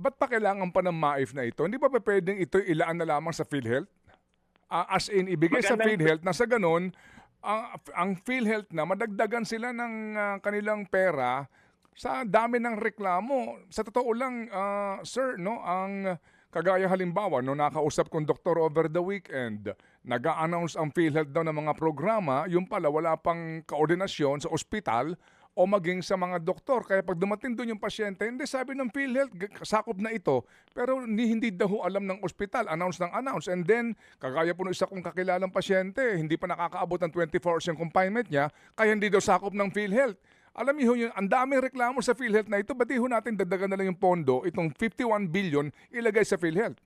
ba't pa kailangan pa ng MAIF na ito? Hindi pa pwedeng ito ilaan na lamang sa PhilHealth? As in, ibigay sa PhilHealth na sa ganun, ang PhilHealth na madagdagan sila ng kanilang pera sa dami ng reklamo. Sa totoo lang, sir, no, ang kagaya halimbawa, no, nakausap kong doktor over the weekend, nag-a-announce ang PhilHealth daw ng mga programa, yung pala wala pang koordinasyon sa ospital o maging sa mga doktor. Kaya pag dumating doon yung pasyente, hindi, sabi ng PhilHealth, sakop na ito. Pero hindi daw alam ng ospital, announce ng announce. And then, kagaya po ng isa kong kakilalang pasyente, hindi pa nakakaabot ng 24 hours yung confinement niya, kaya hindi daw sakop ng PhilHealth. Alam niyo yun, ang daming reklamo sa PhilHealth na ito, ba't di ho natin dagdagan na lang yung pondo, itong 51 billion, ilagay sa PhilHealth?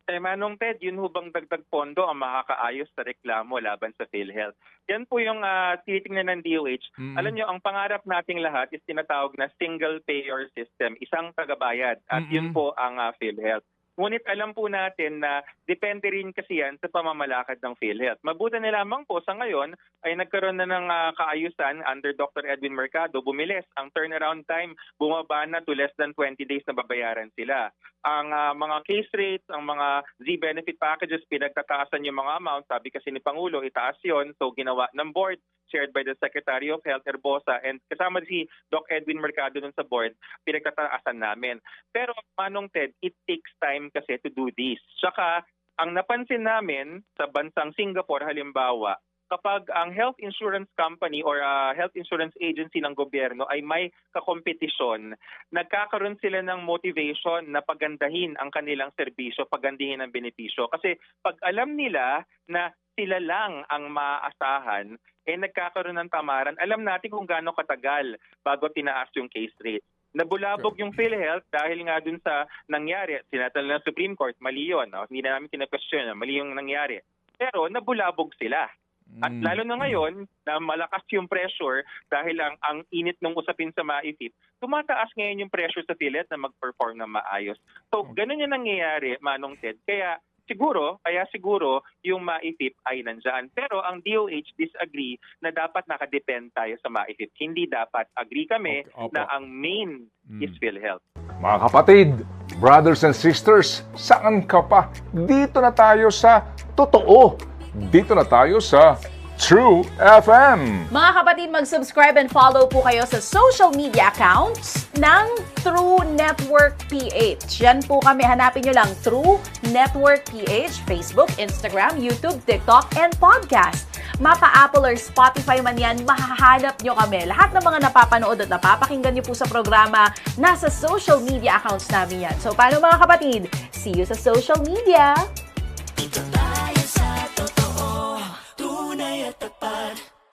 Manong Ted, yun hubang dagdag pondo ang makakaayos sa reklamo laban sa PhilHealth. Yan po yung tinitingnan ng DOH. Alam nyo, ang pangarap nating lahat is tinatawag na single payer system, isang tagabayad. At yun po ang PhilHealth. Ngunit alam po natin na depende rin kasi yan sa pamamalakad ng PhilHealth. Mabuti na lamang po sa ngayon ay nagkaroon na ng kaayusan under Dr. Edwin Mercado. Bumilis ang turnaround time, bumaba na to less than 20 days na babayaran sila. Ang mga case rates, ang mga Z-benefit packages, pinagtataasan yung mga amount. Sabi kasi ni Pangulo, itaas yun. So ginawa ng board, shared by the Secretary of Health, Herbosa, and kasama si Doc Edwin Mercado nun sa board, pinagtataasan namin. Pero, Manong Ted, it takes time kasi to do this. Saka, ang napansin namin sa bansang Singapore, halimbawa, kapag ang health insurance company or health insurance agency ng gobyerno ay may kakompetisyon, nagkakaroon sila ng motivation na pagandahin ang kanilang serbisyo, pagandahin ang benepisyo. Kasi pag alam nila na sila lang ang maaasahan, nagkakaroon ng tamaran. Alam natin kung gaano katagal bago tinaas yung case rate. Nabulabog yung PhilHealth dahil nga dun sa nangyari. Sinatal ng Supreme Court, mali yun. No? Hindi na namin kina-question, mali yung nangyari. Pero nabulabog sila. At lalo na ngayon na malakas yung pressure dahil ang init ng usapin sa MAIFIP, tumataas ngayon yung pressure sa PhilHealth na mag-perform na maayos. So, ganun yung nangyayari, Manong Ted. Kaya siguro yung MAIFIP ay nandyan. Pero ang DOH disagree na dapat nakadepend tayo sa MAIFIP. Hindi dapat. Agree kami na ang main is PhilHealth. Mga kapatid, brothers and sisters, saan ka pa? Dito na tayo sa totoo. Dito na tayo sa True FM. Mga kapatid, mag-subscribe and follow po kayo sa social media accounts ng True Network PH. Yan po kami. Hanapin nyo lang True Network PH, Facebook, Instagram, YouTube, TikTok, and podcast. Mapa Apple or Spotify man yan, mahahanap nyo kami. Lahat ng mga napapanood at napapakinggan nyo po sa programa, nasa social media accounts namin yan. So, paano mga kapatid? See you sa social media!